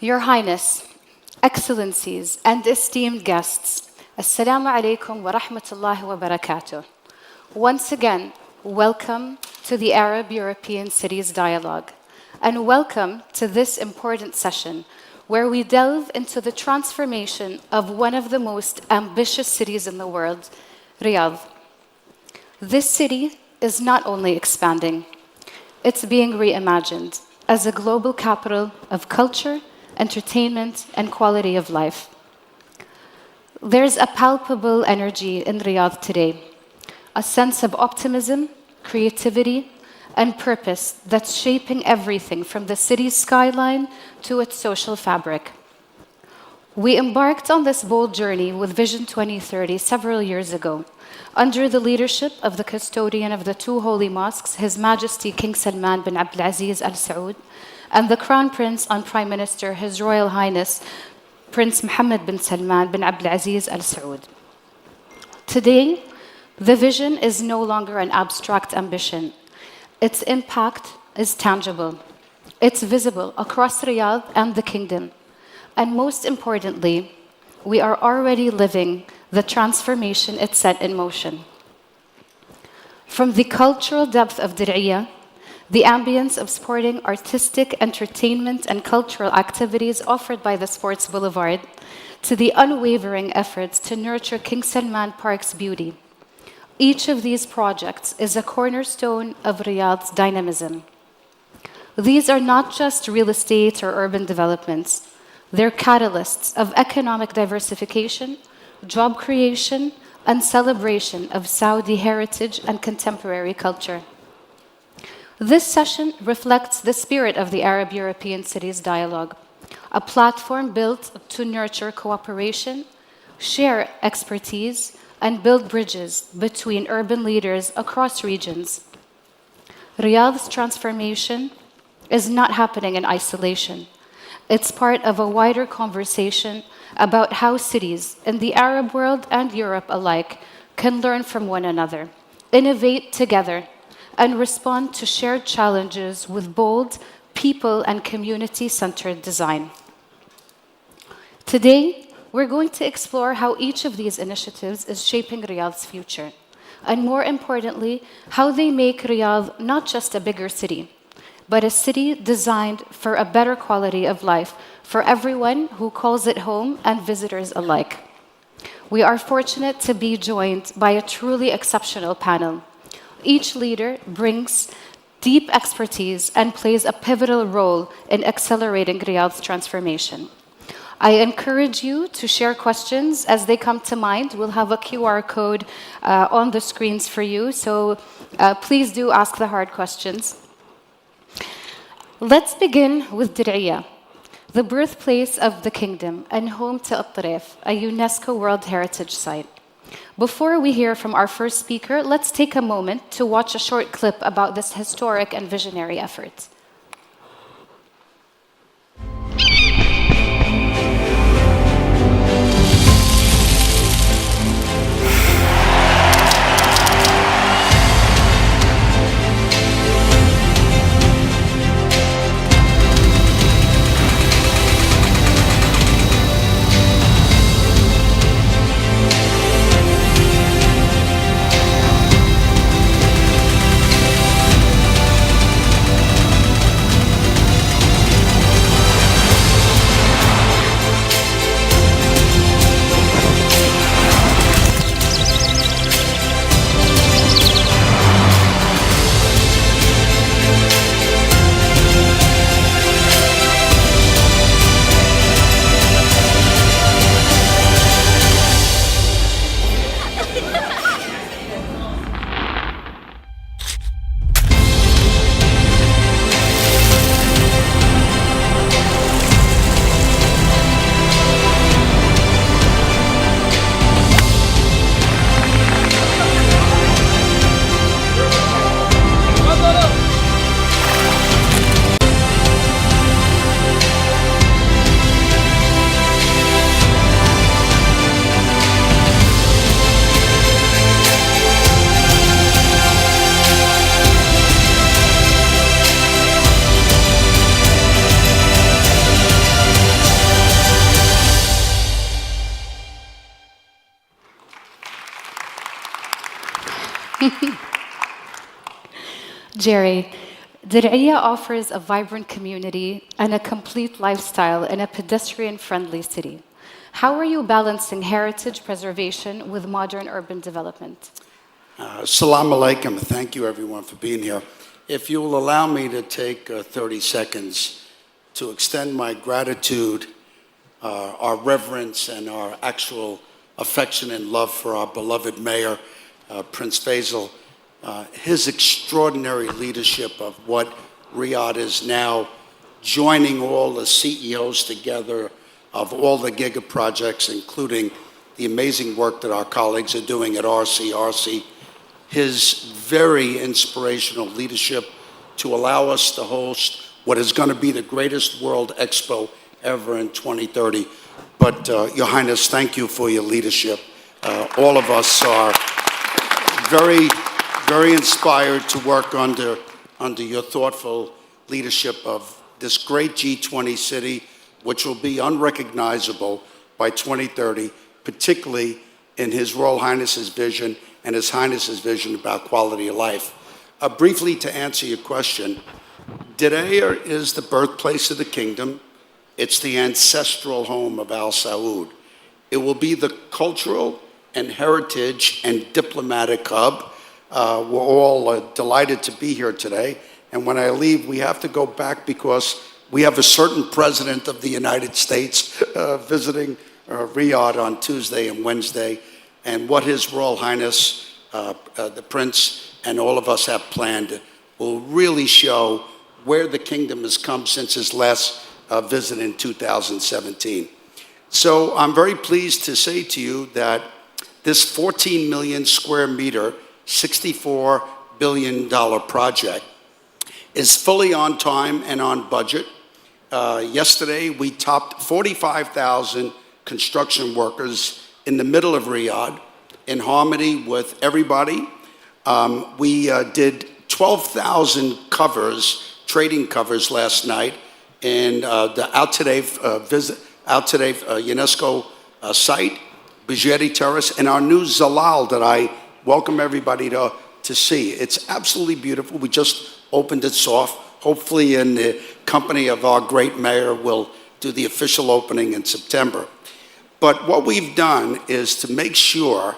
Your Highness, Excellencies, and esteemed guests, Assalamu alaikum wa rahmatullahi wa barakatuh. Once again, welcome to the Arab-European Cities Dialogue, and welcome to this important session where we delve into the transformation of one of the most ambitious cities in the world, Riyadh. This city is not only expanding, it's being reimagined as a global capital of culture, entertainment, and quality of life. There's a palpable energy in Riyadh today, a sense of optimism, creativity, and purpose that's shaping everything from the city's skyline to its social fabric. We embarked on this bold journey with Vision 2030 several years ago, under the leadership of the custodian of the two holy mosques, His Majesty King Salman bin Abdulaziz Al Saud, and the Crown Prince and Prime Minister, His Royal Highness Prince Mohammed bin Salman bin Abdulaziz Al Saud. Today, the vision is no longer an abstract ambition. Its impact is tangible. It's visible across Riyadh and the kingdom. And most importantly, we are already living the transformation it set in motion. From the cultural depth of Dir'iyah, the ambience of sporting, artistic, entertainment, and cultural activities offered by the Sports Boulevard, to the unwavering efforts to nurture King Salman Park's beauty, each of these projects is a cornerstone of Riyadh's dynamism. These are not just real estate or urban developments. They're catalysts of economic diversification, job creation, and celebration of Saudi heritage and contemporary culture. This session reflects the spirit of the Arab-European Cities Dialogue, a platform built to nurture cooperation, share expertise, and build bridges between urban leaders across regions. Riyadh's transformation is not happening in isolation. It's part of a wider conversation about how cities in the Arab world and Europe alike can learn from one another, innovate together, and respond to shared challenges with bold, people and community-centered design. Today, we're going to explore how each of these initiatives is shaping Riyadh's future, and more importantly, how they make Riyadh not just a bigger city, but a city designed for a better quality of life for everyone who calls it home and visitors alike. We are fortunate to be joined by a truly exceptional panel. Each leader brings deep expertise and plays a pivotal role in accelerating Riyadh's transformation. I encourage you to share questions as they come to mind. We'll have a QR code on the screens for you, so please do ask the hard questions. Let's begin with Dir'iyah, the birthplace of the kingdom and home to At-Tarif, a UNESCO World Heritage Site. Before we hear from our first speaker, let's take a moment to watch a short clip about this historic and visionary effort. Jerry, Diriyah offers a vibrant community and a complete lifestyle in a pedestrian-friendly city. How are you balancing heritage preservation with modern urban development? Assalamu alaikum. Thank you, everyone, for being here. If you will allow me to take 30 seconds to extend my gratitude, our reverence, and our actual affection and love for our beloved mayor, Prince Faisal, his extraordinary leadership of what Riyadh is now, joining all the CEOs together of all the giga projects, including the amazing work that our colleagues are doing at RC, his very inspirational leadership to allow us to host what is going to be the greatest World Expo ever in 2030. But Your Highness, thank you for your leadership. All of us are very, very inspired to work under your thoughtful leadership of this great G20 city, which will be unrecognizable by 2030, particularly in His Royal Highness's vision and His Highness's vision about quality of life. Briefly, to answer your question, Diriyah is the birthplace of the kingdom. It's the ancestral home of Al Saud. It will be the cultural and heritage and diplomatic hub. We're all delighted to be here today. And when I leave, we have to go back because we have a certain president of the United States visiting Riyadh on Tuesday and Wednesday. And what His Royal Highness, the Prince, and all of us have planned will really show where the kingdom has come since his last visit in 2017. So I'm very pleased to say to you that this 14 million square meter, $64 billion project is fully on time and on budget. Yesterday, we topped 45,000 construction workers in the middle of Riyadh, in harmony with everybody. We did 12,000 covers, trading covers last night in the Al Tadef UNESCO site, Bijeri Terrace, and our new Zalal that I welcome everybody to see. It's absolutely beautiful. We just opened it soft. Hopefully in the company of our great mayor, we'll do the official opening in September. But what we've done is to make sure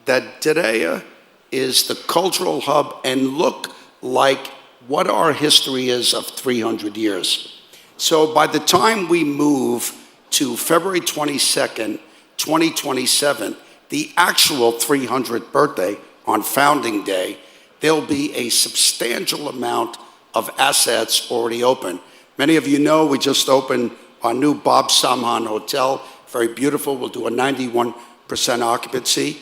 that Diriyah is the cultural hub and look like what our history is of 300 years. So by the time we move to February 22nd, 2027, the actual 300th birthday on Founding Day, there'll be a substantial amount of assets already open. Many of you know we just opened our new Bob Samhan Hotel, very beautiful. We'll do a 91% occupancy.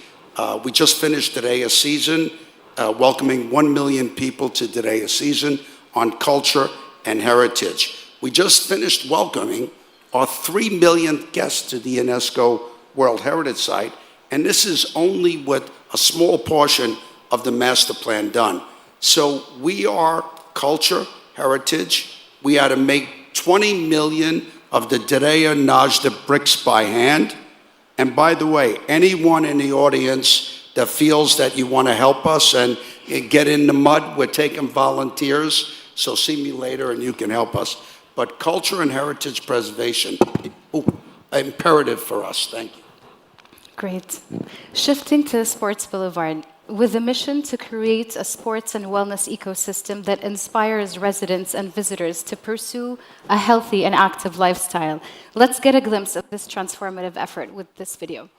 We just finished Diriyah season, welcoming 1 million people to Diriyah season on culture and heritage. We just finished welcoming our 3 millionth guest to the UNESCO World Heritage Site, and this is only with a small portion of the master plan done. So we are culture, heritage. We had to make 20 million of the Diriyah Najda bricks by hand. And by the way, anyone in the audience that feels that you want to help us and get in the mud, we're taking volunteers. So see me later and you can help us. But culture and heritage preservation, imperative for us. Thank you. Great. Shifting to Sports Boulevard, with a mission to create a sports and wellness ecosystem that inspires residents and visitors to pursue a healthy and active lifestyle. Let's get a glimpse of this transformative effort with this video.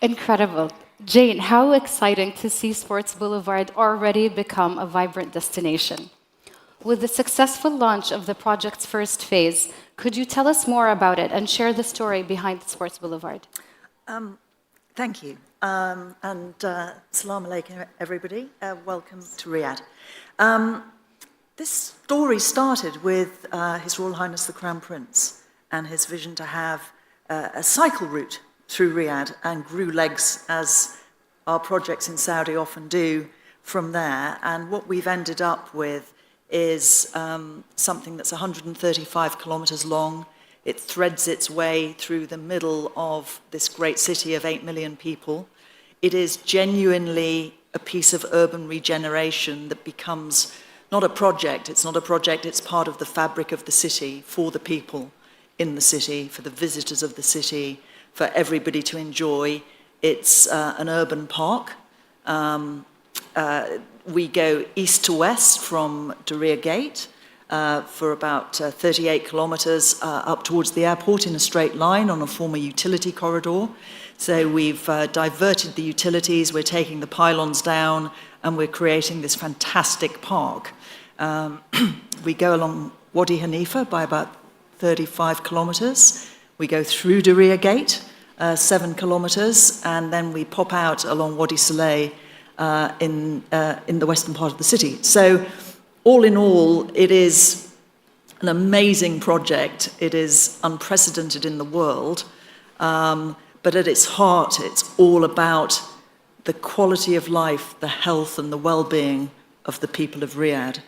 Incredible. Jane, how exciting to see Sports Boulevard already become a vibrant destination. With the successful launch of the project's first phase, could you tell us more about it and share the story behind Sports Boulevard? Thank you. Salam alaikum, everybody. Welcome to Riyadh. This story started with His Royal Highness the Crown Prince and his vision to have a cycle route through Riyadh, and grew legs, as our projects in Saudi often do, from there. And what we've ended up with is something that's 135 kilometers long. It threads its way through the middle of this great city of 8 million people. It is genuinely a piece of urban regeneration that becomes not a project. It's not a project, it's part of the fabric of the city, for the people in the city, for the visitors of the city, for everybody to enjoy. It's an urban park. We go east to west from Diriyah Gate for about 38 kilometers up towards the airport in a straight line on a former utility corridor. So we've diverted the utilities, we're taking the pylons down, and we're creating this fantastic park. We go along Wadi Hanifa by about 35 kilometers. We go through Diriyah Gate, 7 kilometers, and then we pop out along Wadi Saleh in the western part of the city. So all in all, it is an amazing project. It is unprecedented in the world. But at its heart, it's all about the quality of life, the health and the well-being of the people of Riyadh.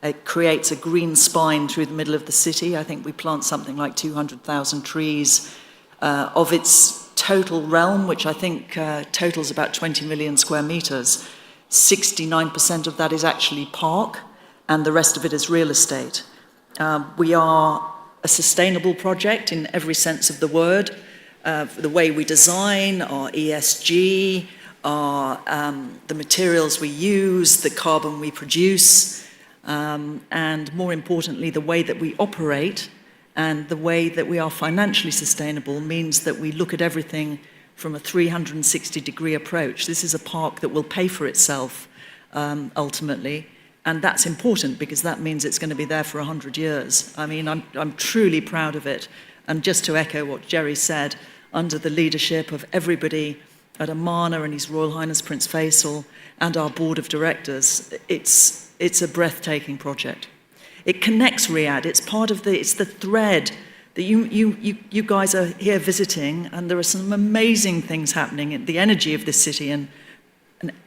It creates a green spine through the middle of the city. I think we plant something like 200,000 trees. Of its total realm, which I think totals about 20 million square meters, 69% of that is actually park, and the rest of it is real estate. We are a sustainable project in every sense of the word. The way we design, our ESG, the materials we use, the carbon we produce, and more importantly, the way that we operate and the way that we are financially sustainable means that we look at everything from a 360-degree approach. This is a park that will pay for itself ultimately, and that's important because that means it's going to be there for 100 years. I mean, I'm truly proud of it. And just to echo what Jerry said, under the leadership of everybody at Amana and His Royal Highness Prince Faisal and our board of directors, it's a breathtaking project. It connects Riyadh. It's part of it's the thread that you guys are here visiting, and there are some amazing things happening. The energy of this city and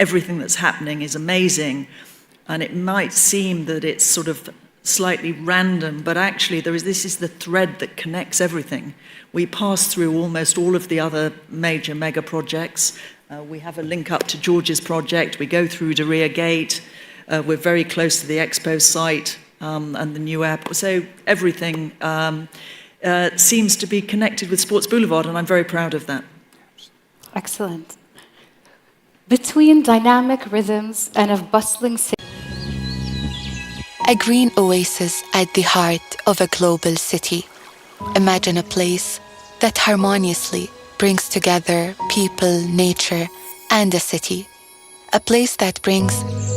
everything that's happening is amazing. And it might seem that it's sort of slightly random, but actually this is the thread that connects everything. We pass through almost all of the other major mega projects. We have a link up to George's project. We go through Diriyah Gate. We're very close to the expo site and the new airport. So everything seems to be connected with Sports Boulevard, and I'm very proud of that. Excellent. Between dynamic rhythms and a bustling city, a green oasis at the heart of a global city. Imagine a place that harmoniously brings together people, nature, and a city. A place that brings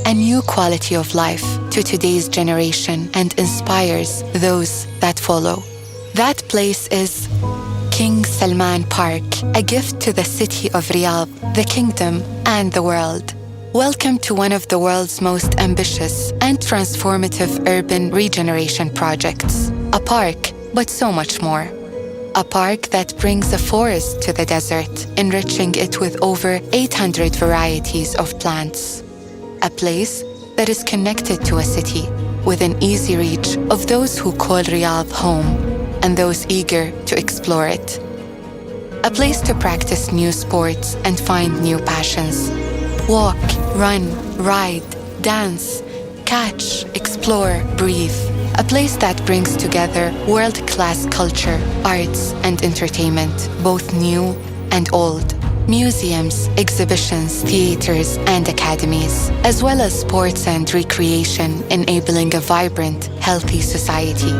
a new quality of life to today's generation and inspires those that follow. That place is King Salman Park, a gift to the city of Riyadh, the kingdom, and the world. Welcome to one of the world's most ambitious and transformative urban regeneration projects. A park, but so much more. A park that brings a forest to the desert, enriching it with over 800 varieties of plants. A place that is connected to a city, within easy reach of those who call Riyadh home and those eager to explore it. A place to practice new sports and find new passions. Walk, run, ride, dance, catch, explore, breathe. A place that brings together world-class culture, arts, and entertainment, both new and old. museums, exhibitions, theaters, and academies, as well as sports and recreation, enabling a vibrant, healthy society.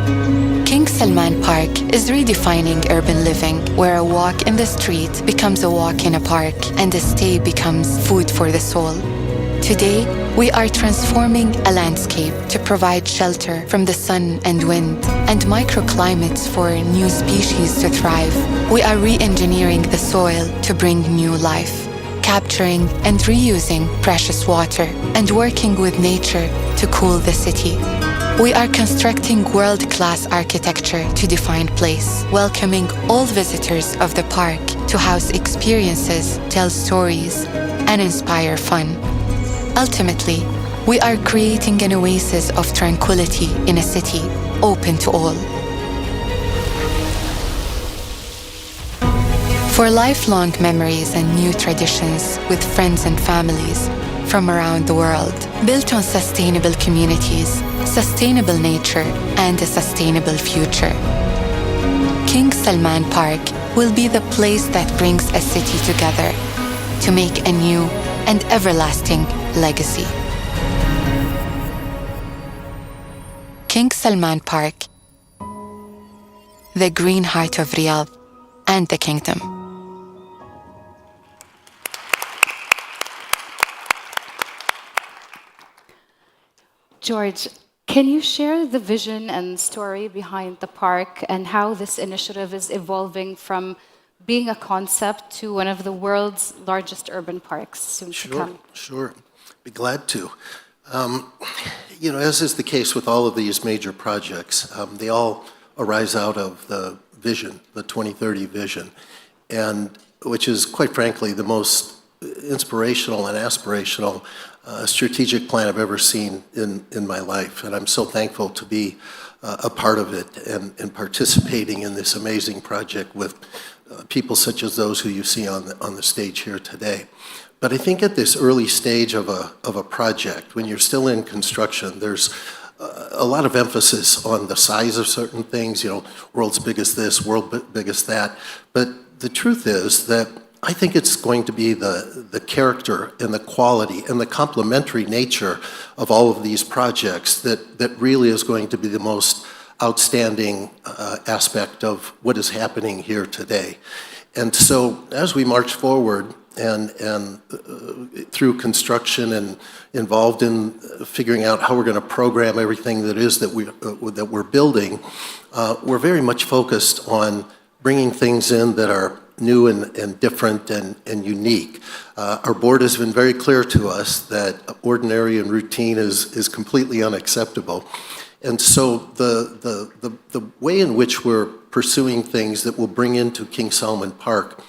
King Salman Park is redefining urban living, where a walk in the street becomes a walk in a park, and a stay becomes food for the soul. Today, we are transforming a landscape to provide shelter from the sun and wind and microclimates for new species to thrive. We are re-engineering the soil to bring new life, capturing and reusing precious water and working with nature to cool the city. We are constructing world-class architecture to define place, welcoming all visitors of the park to house experiences, tell stories, and inspire fun. Ultimately, we are creating an oasis of tranquility in a city open to all. For lifelong memories and new traditions with friends and families from around the world, built on sustainable communities, sustainable nature, and a sustainable future. King Salman Park will be the place that brings a city together to make a new and everlasting legacy. King Salman Park, the green heart of Riyadh and the kingdom. George, can you share the vision and story behind the park and how this initiative is evolving from being a concept to one of the world's largest urban parks soon to come? Sure. Be glad to. As is the case with all of these major projects, they all arise out of the vision, the 2030 vision, and which is, quite frankly, the most inspirational and aspirational strategic plan I've ever seen in my life. And I'm so thankful to be a part of it and participating in this amazing project with people such as those who you see on the stage here today. But I think at this early stage of a project, when you're still in construction, there's a lot of emphasis on the size of certain things, world's biggest this, world biggest that. But the truth is that I think it's going to be the character and the quality and the complementary nature of all of these projects that really is going to be the most outstanding aspect of what is happening here today. And so as we march forward and through construction and involved in figuring out how we're going to program everything that we're building, we're very much focused on bringing things in that are new and different and unique. Our board has been very clear to us that ordinary and routine is completely unacceptable. And so the way in which we're pursuing things that will bring into King Salman Park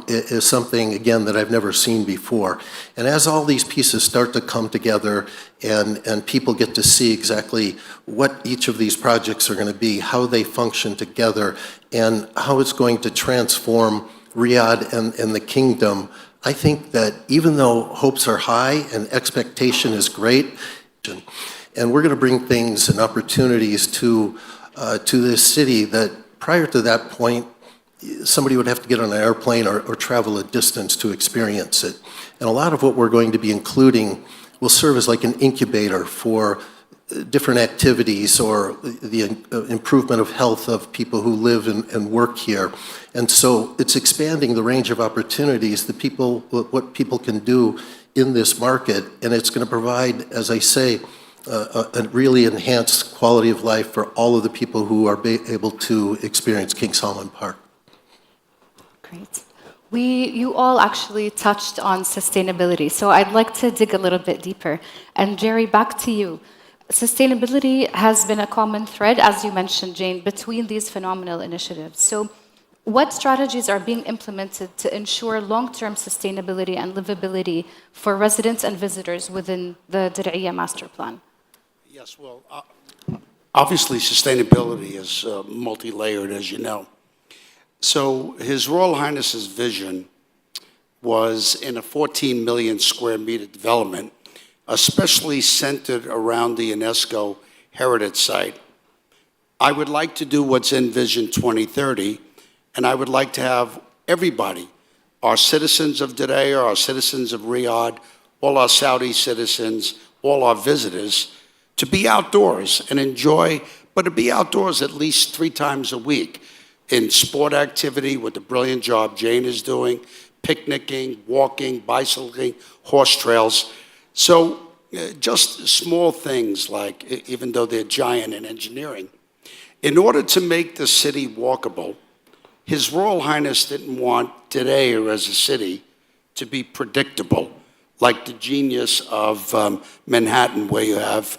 is something, again, that I've never seen before. And as all these pieces start to come together and people get to see exactly what each of these projects are going to be, how they function together, and how it's going to transform Riyadh and the kingdom, I think that even though hopes are high and expectation is great, and we're going to bring things and opportunities to this city that prior to that point, somebody would have to get on an airplane or travel a distance to experience it. And a lot of what we're going to be including will serve as like an incubator for different activities or the improvement of health of people who live and work here. And so it's expanding the range of opportunities that what people can do in this market. And it's going to provide, as I say, a really enhanced quality of life for all of the people who are able to experience King Salman Park. Great. You all actually touched on sustainability, so I'd like to dig a little bit deeper. And Jerry, back to you. Sustainability has been a common thread, as you mentioned, Jane, between these phenomenal initiatives. So what strategies are being implemented to ensure long-term sustainability and livability for residents and visitors within the Dir'iyah Master Plan? Yes, well, obviously sustainability is multi-layered, as you know. So His Royal Highness's vision was in a 14 million square meter development, especially centered around the UNESCO heritage site. I would like to do what's in Vision 2030, and I would like to have everybody our citizens of Diriyah, our citizens of Riyadh, all our Saudi citizens, all our visitors, to be outdoors and enjoy, but to be outdoors at least 3 times a week in sport activity with the brilliant job Jane is doing, picnicking, walking, bicycling, horse trails. So just small things like, even though they're giant in engineering, in order to make the city walkable, His Royal Highness didn't want Diriyah as a city to be predictable, like the genius of Manhattan, where you have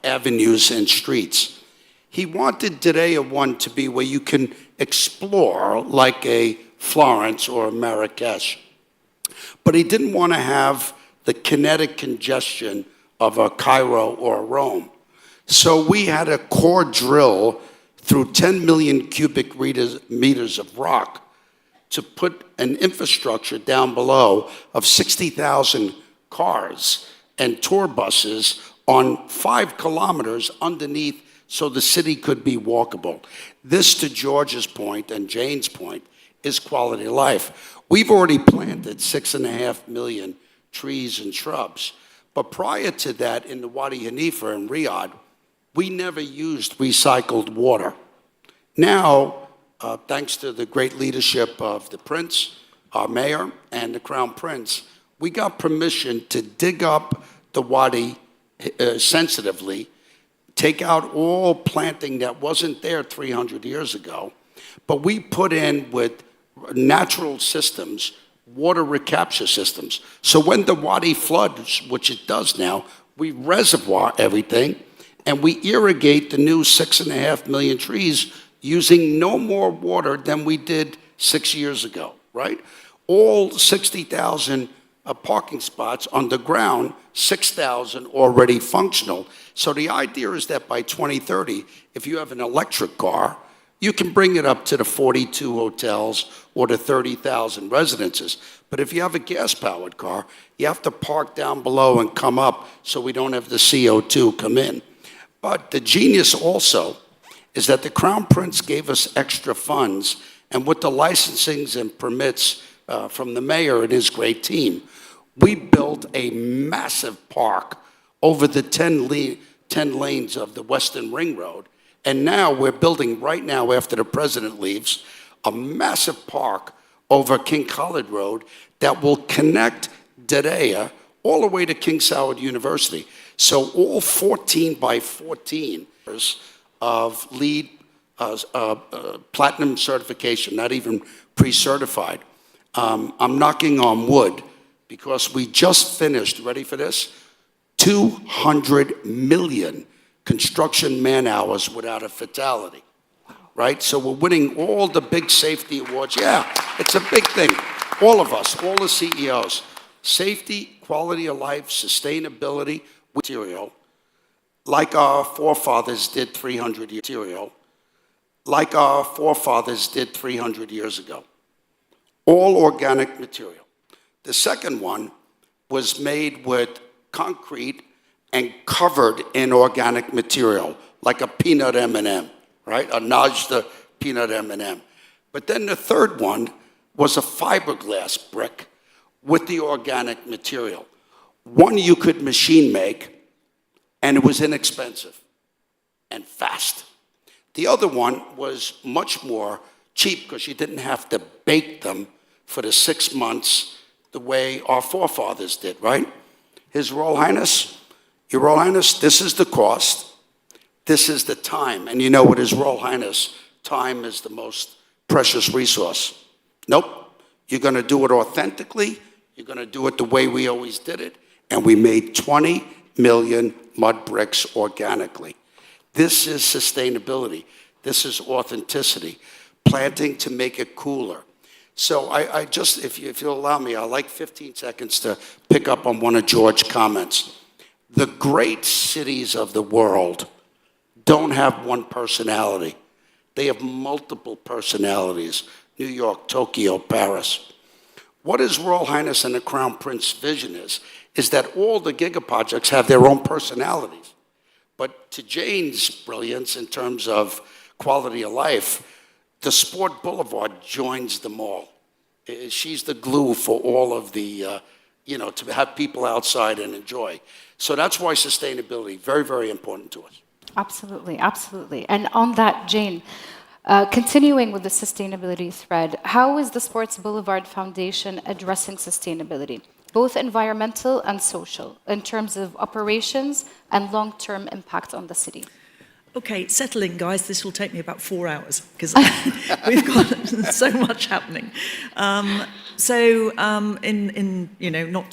avenues and streets. He wanted Diriyah 1 to be where you can explore like a Florence or a Marrakesh. But he didn't want to have the kinetic congestion of a Cairo or a Rome. So we had a core drill through 10 million cubic meters of rock to put an infrastructure down below of 60,000 cars and tour buses on 5 kilometers underneath so the city could be walkable. This, to George's point and Jane's point, is quality of life. We've already planted 6.5 million trees and shrubs. But prior to that, in the Wadi Hanifa in Riyadh, we never used recycled water. Now, thanks to the great leadership of the Prince, our mayor, and the Crown Prince, we got permission to dig up the Wadi sensitively, take out all planting that wasn't there 300 years ago, but we put in with natural systems, water recapture systems. So when the Wadi floods, which it does now, we reservoir everything and we irrigate the new 6.5 million trees using no more water than we did 6 years ago, right? All 60,000 parking spots on the ground, 6,000 already functional. So the idea is that by 2030, if you have an electric car, you can bring it up to the 42 hotels or the 30,000 residences. But if you have a gas-powered car, you have to park down below and come up so we don't have the CO2 come in. But the genius also is that the Crown Prince gave us extra funds, and with the licensings and permits from the mayor and his great team, we built a massive park over the 10 lanes of the Western Ring Road. And now we're building right now, after the president leaves, a massive park over King Khalid Road that will connect Diriyah all the way to King Saud University. So all 14 by 14 of LEED platinum certification, not even pre-certified. I'm knocking on wood because we just finished, ready for this, 200 million construction man-hours without a fatality, right? So we're winning all the big safety awards. Yeah, it's a big thing. All of us, all the CEOs. Safety, quality of life, sustainability, material, like our forefathers did 300 years ago. Like our forefathers did 300 years ago. All organic material. The second one was made with concrete and covered in organic material, like a peanut M&M, right? A Najda peanut M&M. But then the third one was a fiberglass brick with the organic material. One you could machine make, and it was inexpensive and fast. The other one was much more cheap because you didn't have to bake them for the 6 months the way our forefathers did, right? His Royal Highness, Your Royal Highness, this is the cost, this is the time. And you know what, His Royal Highness, time is the most precious resource. Nope, you're gonna do it authentically, you're gonna do it the way we always did it, and we made 20 million mud bricks organically. This is sustainability, this is authenticity, planting to make it cooler. So I just, if you'll allow me, I'd like 15 seconds to pick up on one of George's comments. The great cities of the world don't have one personality. They have multiple personalities. New York, Tokyo, Paris. What His Royal Highness and the Crown Prince vision is that all the gigaprojects have their own personalities. But to Jane's brilliance in terms of quality of life, the Sport Boulevard joins them all. She's the glue for all of the, to have people outside and enjoy. So that's why sustainability, very, very important to us. Absolutely, absolutely. And on that, Jane, continuing with the sustainability thread, how is the Sports Boulevard Foundation addressing sustainability, both environmental and social, in terms of operations and long-term impact on the city? Okay, settle in, guys. This will take me about 4 hours because we've got so much happening. Not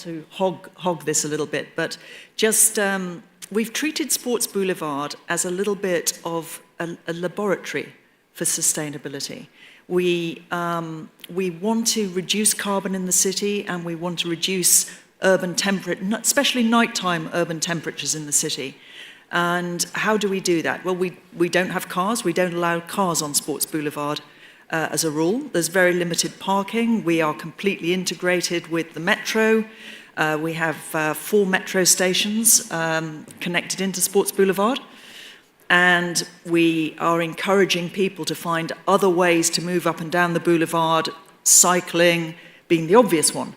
to hog this a little bit, but just we've treated Sports Boulevard as a little bit of a laboratory for sustainability. We want to reduce carbon in the city, and we want to reduce urban temperature, especially nighttime urban temperatures in the city. And how do we do that? Well, we don't have cars. We don't allow cars on Sports Boulevard as a rule. There's very limited parking. We are completely integrated with the metro. We have 4 metro stations connected into Sports Boulevard. And we are encouraging people to find other ways to move up and down the boulevard, cycling being the obvious one.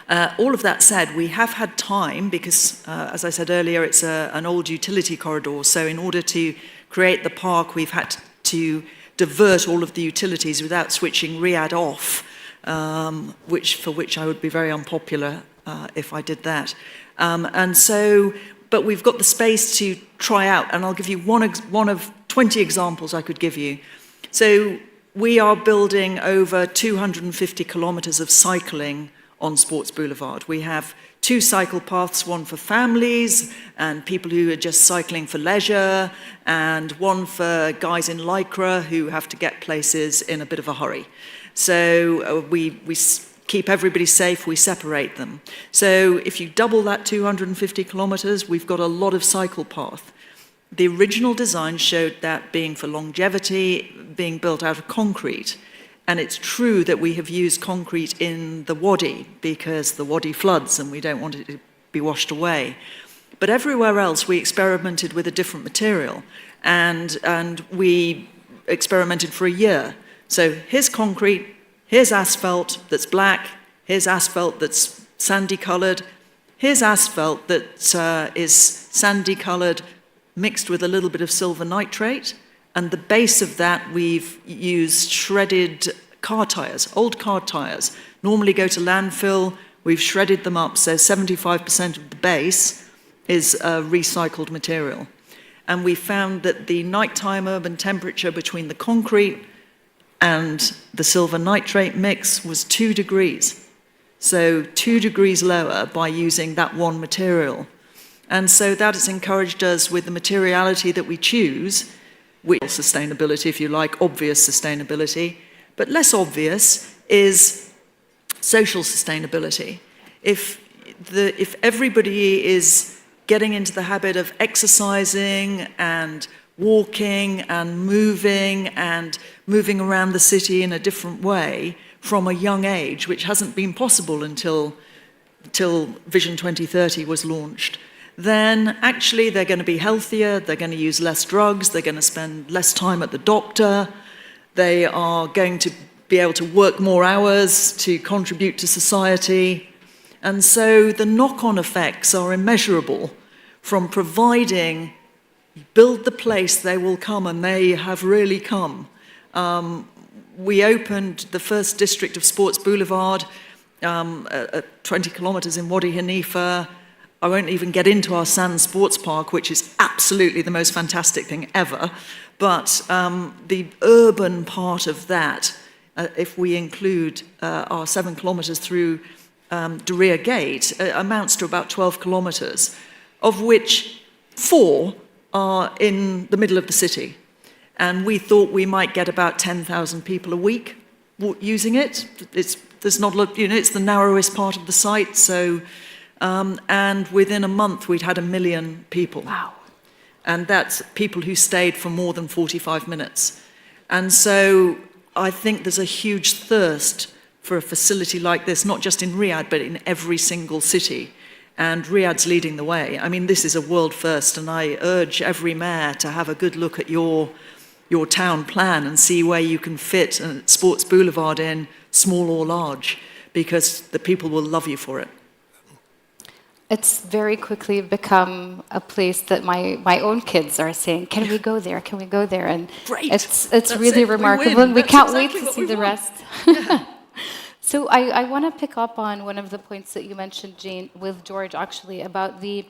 All of that said, we have had time because, as I said earlier, it's an old utility corridor. So in order to create the park, we've had to divert all of the utilities without switching Riyadh off, for which I would be very unpopular if I did that. But we've got the space to try out, and I'll give you one of 20 examples I could give you. So we are building over 250 kilometers of cycling on Sports Boulevard. We have 2 cycle paths, one for families and people who are just cycling for leisure, and one for guys in Lycra who have to get places in a bit of a hurry. So we keep everybody safe, we separate them. So if you double that 250 kilometers, we've got a lot of cycle path. The original design showed that being for longevity, being built out of concrete. And it's true that we have used concrete in the Wadi because the Wadi floods and we don't want it to be washed away. But everywhere else we experimented with a different material, and we experimented for a year. So here's concrete, here's asphalt that's black, here's asphalt that's sandy coloured, here's asphalt that is sandy coloured mixed with a little bit of silver nitrate. And the base of that, we've used shredded car tyres, old car tyres. Normally go to landfill, we've shredded them up, so 75% of the base is recycled material. And we found that the nighttime urban temperature between the concrete and the silver nitrate mix was 2 degrees. So 2 degrees lower by using that one material. And so that has encouraged us with the materiality that we choose, with sustainability, if you like, obvious sustainability, but less obvious is social sustainability. If everybody is getting into the habit of exercising and walking and moving around the city in a different way from a young age, which hasn't been possible until Vision 2030 was launched, then actually they're going to be healthier, they're going to use less drugs, they're going to spend less time at the doctor, they are going to be able to work more hours to contribute to society. And so the knock-on effects are immeasurable from providing, build the place, they will come, and they have really come. We opened the first district of Sports Boulevard at 20 kilometers in Wadi Hanifa. I won't even get into our Sand Sports Park, which is absolutely the most fantastic thing ever. But the urban part of that, if we include our 7 kilometers through Diriyah Gate, amounts to about 12 kilometers, of which 4 are in the middle of the city. And we thought we might get about 10,000 people a week using it. It's the narrowest part of the site, so... and within a month, we'd had 1 million people. Wow. And that's people who stayed for more than 45 minutes. And so I think there's a huge thirst for a facility like this, not just in Riyadh, but in every single city. And Riyadh's leading the way. I mean, this is a world first, and I urge every mayor to have a good look at your your town plan and see where you can fit a sports boulevard in, small or large, because the people will love you for it. It's very quickly become a place that my own kids are saying, can we go there? Can we go there? And Great. it's That's really it. We remarkable. win. And we That's can't exactly wait to what see we the want. rest. So I want to pick up on one of the points that you mentioned, Jane, with George, actually, about the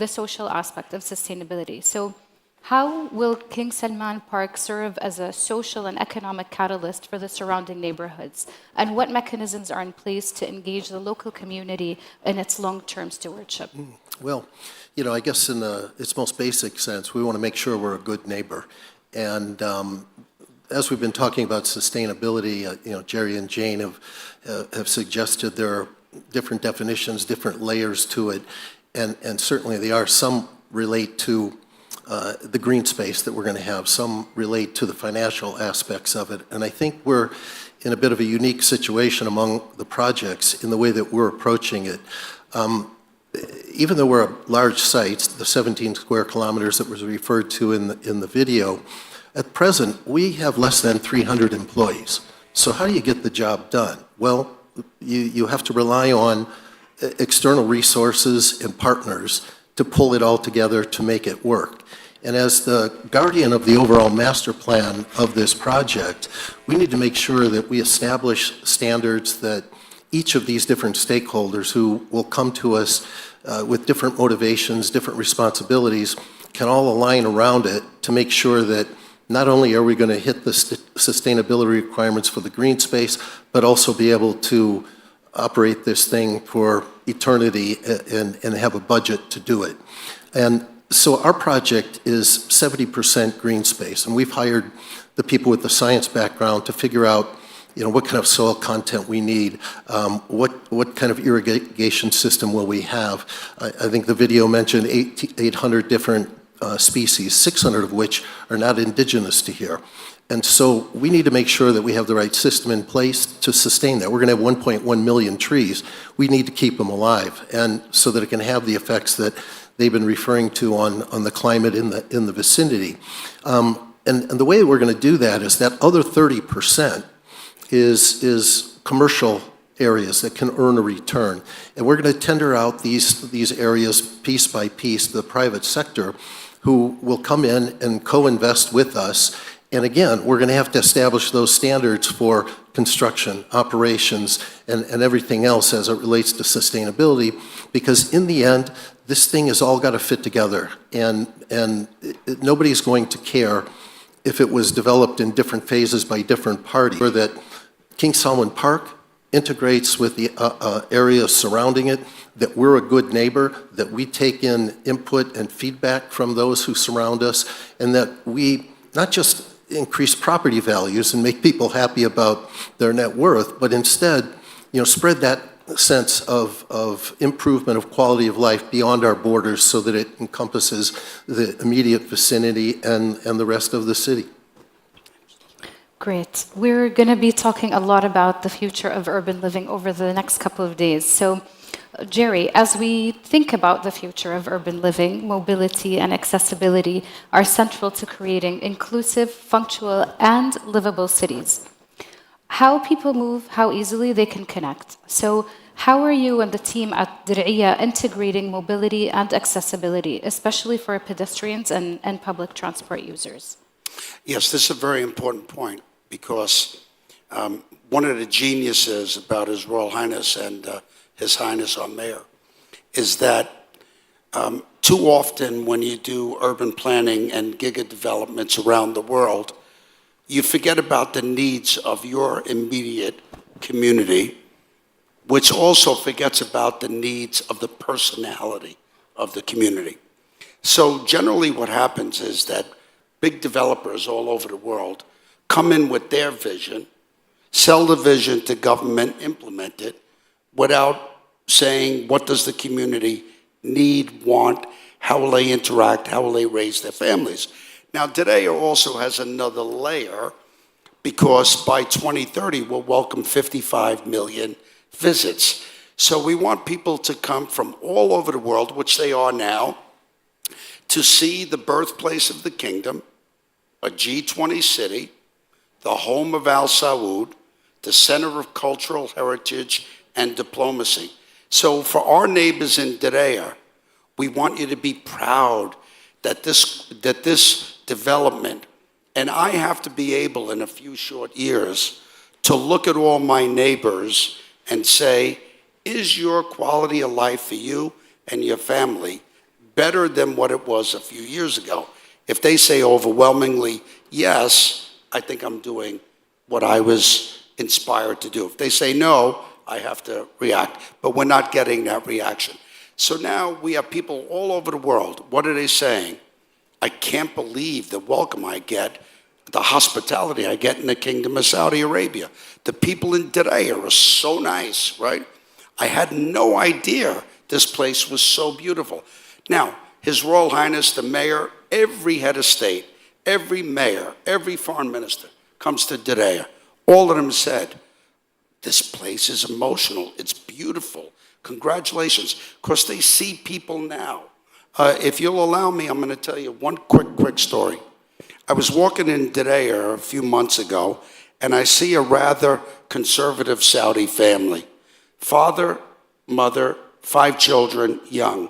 social aspect of sustainability. So how will King Salman Park serve as a social and economic catalyst for the surrounding neighborhoods? And what mechanisms are in place to engage the local community in its long-term stewardship? Well, I guess in its most basic sense, we want to make sure we're a good neighbor. And as we've been talking about sustainability, Jerry and Jane have suggested there are different definitions, different layers to it. And certainly they are. Some relate to the green space that we're going to have. Some relate to the financial aspects of it. And I think we're in a bit of a unique situation among the projects in the way that we're approaching it. Even though we're a large site, the 17 square kilometers that was referred to in the video, at present, we have less than 300 employees. So how do you get the job done? Well, you have to rely on external resources and partners to pull it all together to make it work. And as the guardian of the overall master plan of this project, we need to make sure that we establish standards that each of these different stakeholders who will come to us with different motivations, different responsibilities, can all align around it to make sure that not only are we going to hit the sustainability requirements for the green space, but also be able to operate this thing for eternity and have a budget to do it. And so our project is 70% green space, and we've hired the people with the science background to figure out what kind of soil content we need, what kind of irrigation system will we have. I think the video mentioned 800 different species, 600 of which are not indigenous to here. And so we need to make sure that we have the right system in place to sustain that. We're going to have 1.1 million trees. We need to keep them alive, and so that it can have the effects that they've been referring to on the climate in the vicinity. And the way we're going to do that is that other 30% is commercial areas that can earn a return. And we're going to tender out these areas piece by piece to the private sector, who will come in and co-invest with us. And again, we're going to have to establish those standards for construction, operations, and everything else as it relates to sustainability, because in the end, this thing has all got to fit together. And nobody's going to care if it was developed in different phases by different parties, or that King Salman Park integrates with the areas surrounding it, that we're a good neighbor, that we take in input and feedback from those who surround us, and that we not just increase property values and make people happy about their net worth, but instead, spread that sense of improvement of quality of life beyond our borders so that it encompasses the immediate vicinity and the rest of the city. Great. We're going to be talking a lot about the future of urban living over the next couple of days. So, Jerry, as we think about the future of urban living, mobility and accessibility are central to creating inclusive, functional, and livable cities. How people move, how easily they can connect. So, how are you and the team at Diriyah integrating mobility and accessibility, especially for pedestrians and public transport users? Yes, this is a very important point, because one of the geniuses about His Royal Highness and His Highness our Mayor is that too often when you do urban planning and giga developments around the world, you forget about the needs of your immediate community, which also forgets about the needs of the personality of the community. So generally what happens is that big developers all over the world come in with their vision, sell the vision to government, implement it, without saying what does the community need, want, how will they interact, how will they raise their families. Now, today also has another layer, because by 2030, we'll welcome 55 million visits. So we want people to come from all over the world, which they are now, to see the birthplace of the kingdom, a G20 city, the home of Al Saud, the center of cultural heritage and diplomacy. So for our neighbors in Diriyah, we want you to be proud that this development, and I have to be able in a few short years to look at all my neighbors and say, is your quality of life for you and your family better than what it was a few years ago? If they say overwhelmingly yes, I think I'm doing what I was inspired to do. If they say no, I have to react. But we're not getting that reaction. So now we have people all over the world. What are they saying? I can't believe the welcome I get, the hospitality I get in the Kingdom of Saudi Arabia. The people in Diriyah are so nice, right? I had no idea this place was so beautiful. Now, His Royal Highness, the mayor, every head of state, every mayor, every foreign minister comes to Diriyah. All of them said, this place is emotional. It's beautiful. Congratulations. Because they see people now. If you'll allow me, I'm going to tell you one quick story. I was walking in Diriyah a few months ago, and I see a rather conservative Saudi family. Father, mother, 5 children, young.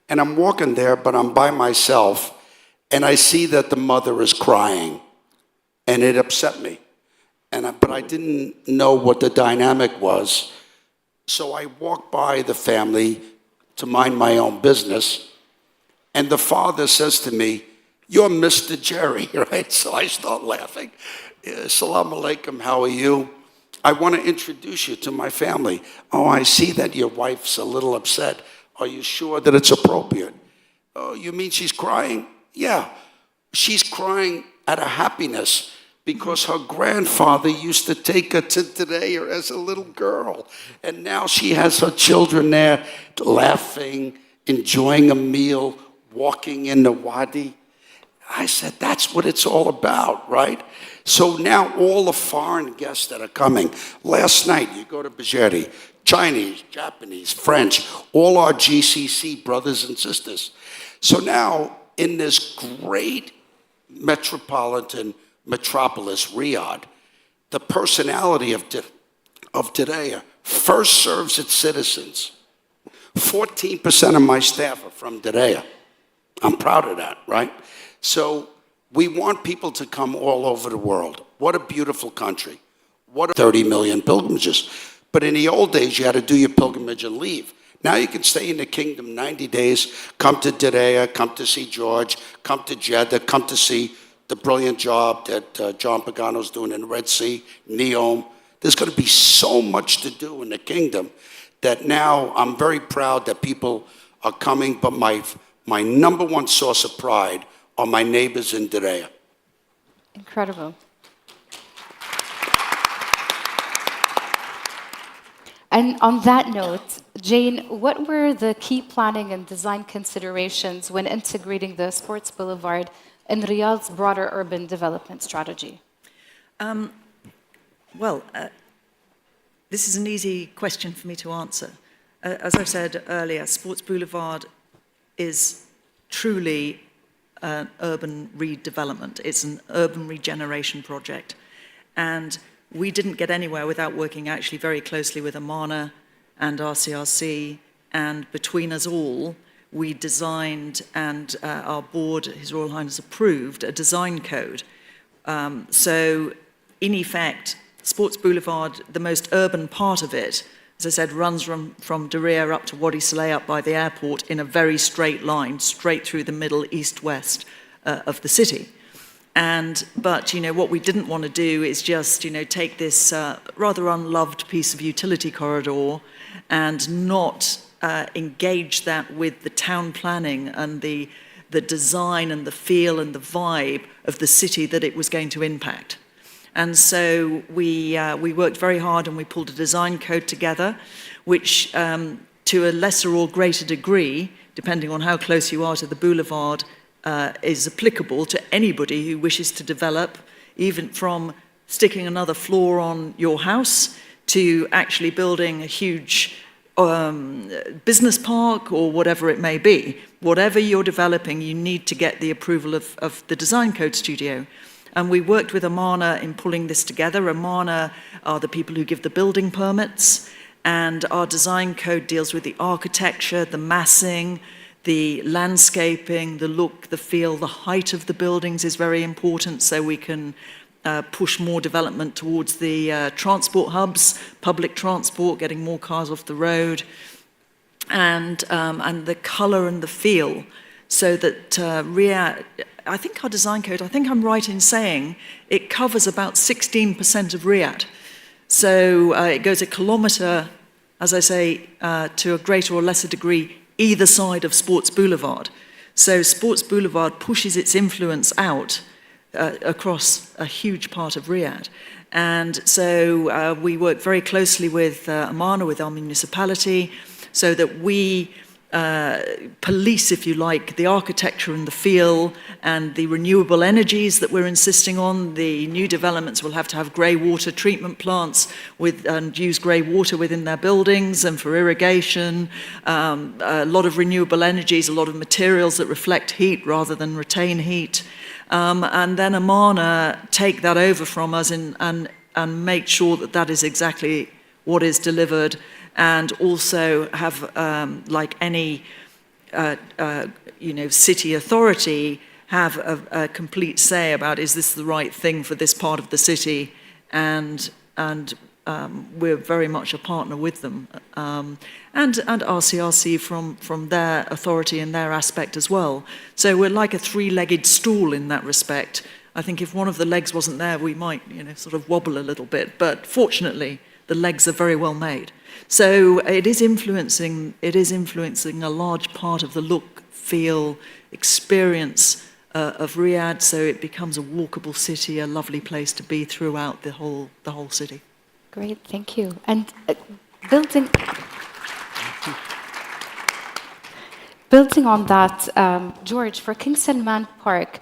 And I'm walking there, but I'm by myself, and I see that the mother is crying, and it upset me. But I didn't know what the dynamic was. So I walked by the family to mind my own business, and the father says to me, you're Mr. Jerry, right? So I start laughing. Assalamu alaikum, how are you? I want to introduce you to my family. Oh, I see that your wife's a little upset. Are you sure that it's appropriate? Oh, you mean she's crying? Yeah, she's crying out of happiness because her grandfather used to take her to Diriyah as a little girl. And now she has her children there laughing, enjoying a meal, walking in the wadi. I said, that's what it's all about, right? So now all the foreign guests that are coming, last night you go to Bajeri, Chinese, Japanese, French, all our GCC brothers and sisters. So now in this great metropolis, Riyadh, the personality of Diriyah first serves its citizens. 14% of my staff are from Diriyah. I'm proud of that, right? So we want people to come all over the world. What a beautiful country. What 30 million pilgrimages. But in the old days, you had to do your pilgrimage and leave. Now you can stay in the kingdom 90 days, come to Diriyah, come to see George, come to Jeddah, come to see the brilliant job that John Pagano's doing in the Red Sea, Neom. There's going to be so much to do in the kingdom that now I'm very proud that people are coming, but my number one source of pride are my neighbors in Diriyah. Incredible. And on that note, Jane, what were the key planning and design considerations when integrating the Sports Boulevard in Riyadh's broader urban development strategy? This is an easy question for me to answer. As I've said earlier, Sports Boulevard is truly an urban redevelopment. It's an urban regeneration project. And we didn't get anywhere without working actually very closely with Amana and RCRC. And between us all, we designed and our board, His Royal Highness, approved a design code. So in effect, Sports Boulevard, the most urban part of it, as I said, runs from Diriyah up to Wadi Saleh up by the airport in a very straight line, straight through the middle, east-west of the city. But what we didn't want to do is just, take this rather unloved piece of utility corridor and not engage that with the town planning and the design and the feel and the vibe of the city that it was going to impact. And so we worked very hard and we pulled a design code together, which to a lesser or greater degree, depending on how close you are to the boulevard, is applicable to anybody who wishes to develop, even from sticking another floor on your house to actually building a huge business park or whatever it may be. whatever you're developing, you need to get the approval of the Design Code Studio. And we worked with Amana in pulling this together. Amana are the people who give the building permits, and our design code deals with the architecture, the massing, the landscaping, the look, the feel, the height of the buildings is very important, so we can push more development towards the transport hubs, public transport, getting more cars off the road, and the colour and the feel, so that Riyadh, I think our design code, I think I'm right in saying, it covers about 16% of Riyadh. So it goes a kilometre, as I say, to a greater or lesser degree, either side of Sports Boulevard. So Sports Boulevard pushes its influence out across a huge part of Riyadh. And so we work very closely with Amana, with our municipality, so that we police, if you like, the architecture and the feel and the renewable energies that we're insisting on. The new developments will have to have grey water treatment plants and use grey water within their buildings and for irrigation. A lot of renewable energies, a lot of materials that reflect heat rather than retain heat. And then Amana take that over from us and make sure that that is exactly what is delivered, and also have, like any city authority, have a complete say about, is this the right thing for this part of the city, and we're very much a partner with them, and RCRC from their authority and their aspect as well. So we're like a three-legged stool in that respect. I think if one of the legs wasn't there, we might sort of wobble a little bit, but fortunately the legs are very well made. So it is influencing a large part of the look, feel, experience of Riyadh, so it becomes a walkable city, a lovely place to be throughout the whole city. Great, thank you. And building on that, George, for King Salman Park,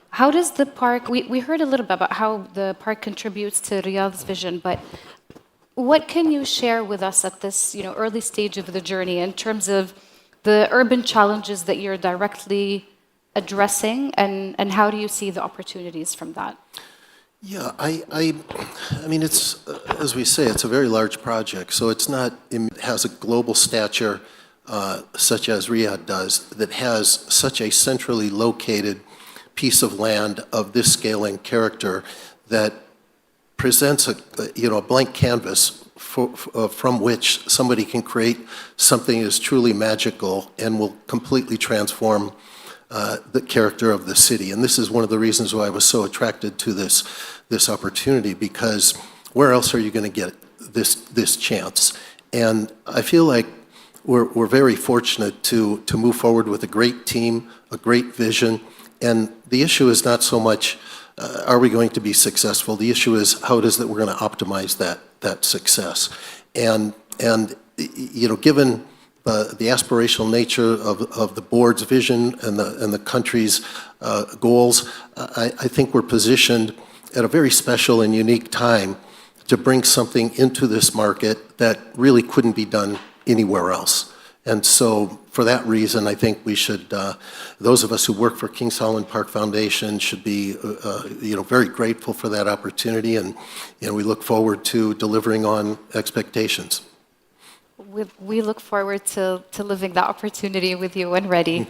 how does the park, we heard a little bit about how the park contributes to Riyadh's vision, but what can you share with us at this early stage of the journey in terms of the urban challenges that you're directly addressing, and how do you see the opportunities from that? Yeah, I mean, it's, as we say, it's a very large project, so it has a global stature such as Riyadh does, that has such a centrally located piece of land of this scale and character that presents a blank canvas from which somebody can create something that is truly magical and will completely transform the character of the city. And this is one of the reasons why I was so attracted to this opportunity, because where else are you going to get this chance? And I feel like we're very fortunate to move forward with a great team, a great vision, and the issue is not so much are we going to be successful? The issue is how it is that we're going to optimize that success. And given the aspirational nature of the board's vision and the country's goals, I think we're positioned at a very special and unique time to bring something into this market that really couldn't be done anywhere else. And so for that reason, I think we should, those of us who work for King Salman Park Foundation should be, very grateful for that opportunity, and we look forward to delivering on expectations. We look forward to living that opportunity with you when ready.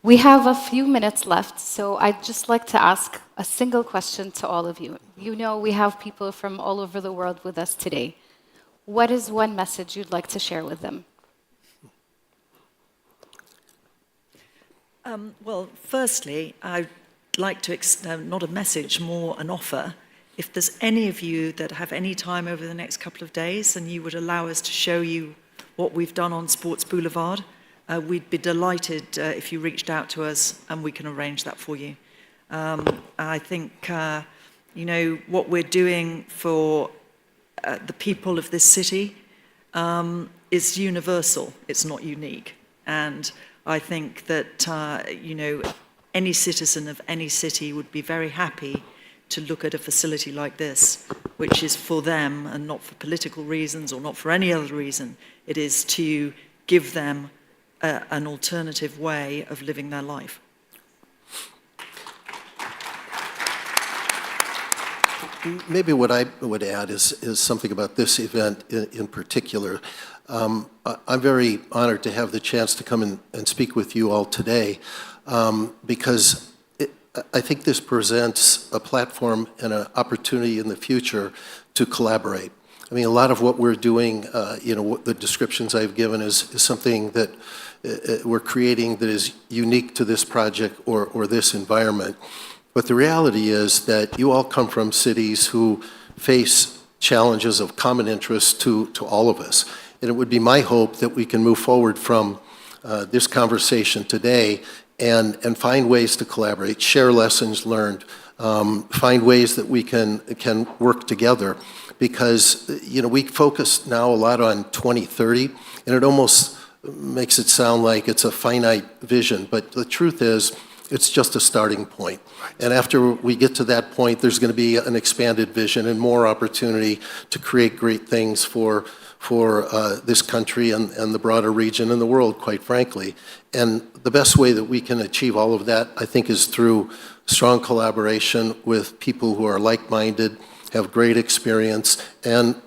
We have a few minutes left, so I'd just like to ask a single question to all of you. We have people from all over the world with us today. What is one message you'd like to share with them? Well, firstly, I'd like to extend, not a message, more an offer. If there's any of you that have any time over the next couple of days and you would allow us to show you what we've done on Sports Boulevard, we'd be delighted if you reached out to us, and we can arrange that for you. I think, what we're doing for the people of this city is universal. It's not unique. And I think that, any citizen of any city would be very happy to look at a facility like this, which is for them and not for political reasons or not for any other reason. It is to give them an alternative way of living their life. Maybe what I would add is something about this event in particular. I'm very honored to have the chance to come and speak with you all today because I think this presents a platform and an opportunity in the future to collaborate. I mean, a lot of what we're doing, the descriptions I've given is something that we're creating that is unique to this project or this environment. But the reality is that you all come from cities who face challenges of common interest to all of us. And it would be my hope that we can move forward from this conversation today and find ways to collaborate, share lessons learned, find ways that we can work together. Because, we focus now a lot on 2030, and it almost makes it sound like it's a finite vision. But the truth is, it's just a starting point. And after we get to that point, there's going to be an expanded vision and more opportunity to create great things for this country and the broader region and the world, quite frankly. And the best way that we can achieve all of that, I think, is through strong collaboration with people who are like-minded, have great experience, and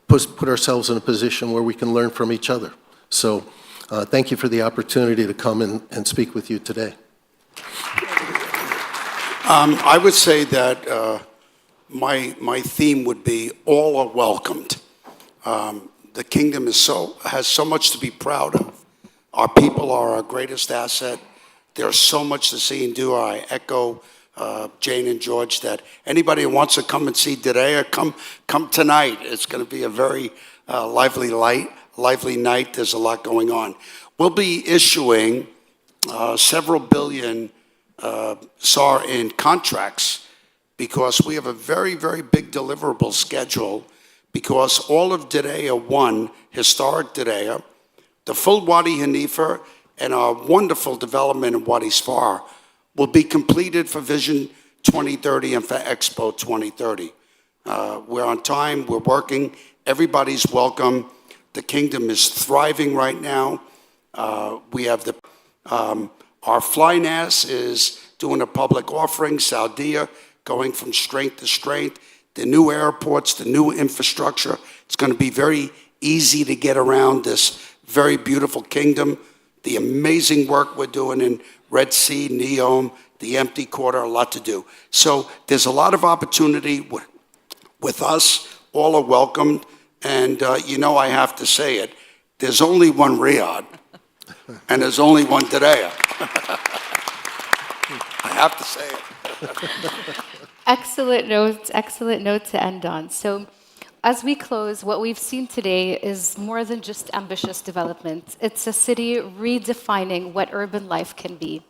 put ourselves in a position where we can learn from each other. So thank you for the opportunity to come and speak with you today. I would say that my theme would be all are welcomed. The kingdom has so much to be proud of. Our people are our greatest asset. There's so much to see and do. I echo Jane and George that anybody who wants to come and see Diriyah, come tonight. It's going to be a very lively night. There's a lot going on. We'll be issuing several billion SAR in contracts because we have a very, very big deliverable schedule because all of Diriyah 1, historic Diriyah, the full Wadi Hanifa, and our wonderful development in Wadi Sfar will be completed for Vision 2030 and for Expo 2030. We're on time, we're working, everybody's welcome. The kingdom is thriving right now. We have our FlyNAS is doing a public offering, Saudia going from strength to strength, the new airports, the new infrastructure. It's going to be very easy to get around this very beautiful kingdom. The amazing work we're doing in Red Sea, Neom, the empty quarter, a lot to do. So there's a lot of opportunity with us. All are welcomed. And I have to say it, there's only one Riyadh, and there's only one Diriyah. I have to say it. Excellent note to end on. So as we close, what we've seen today is more than just ambitious development. It's a city redefining what urban life can be.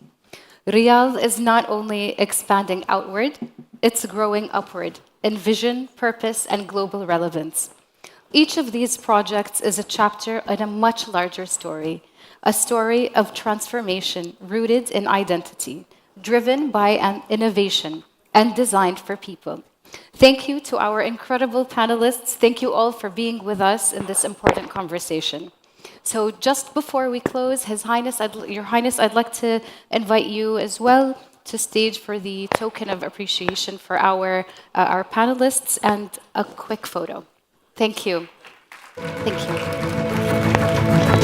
Riyadh is not only expanding outward, it's growing upward in vision, purpose, and global relevance. Each of these projects is a chapter in a much larger story, a story of transformation rooted in identity, driven by an innovation and designed for people. Thank you to our incredible panelists. Thank you all for being with us in this important conversation. So just before we close, Your Highness, I'd like to invite you as well to stage for the token of appreciation for our panelists and a quick photo. Thank you. Thank you.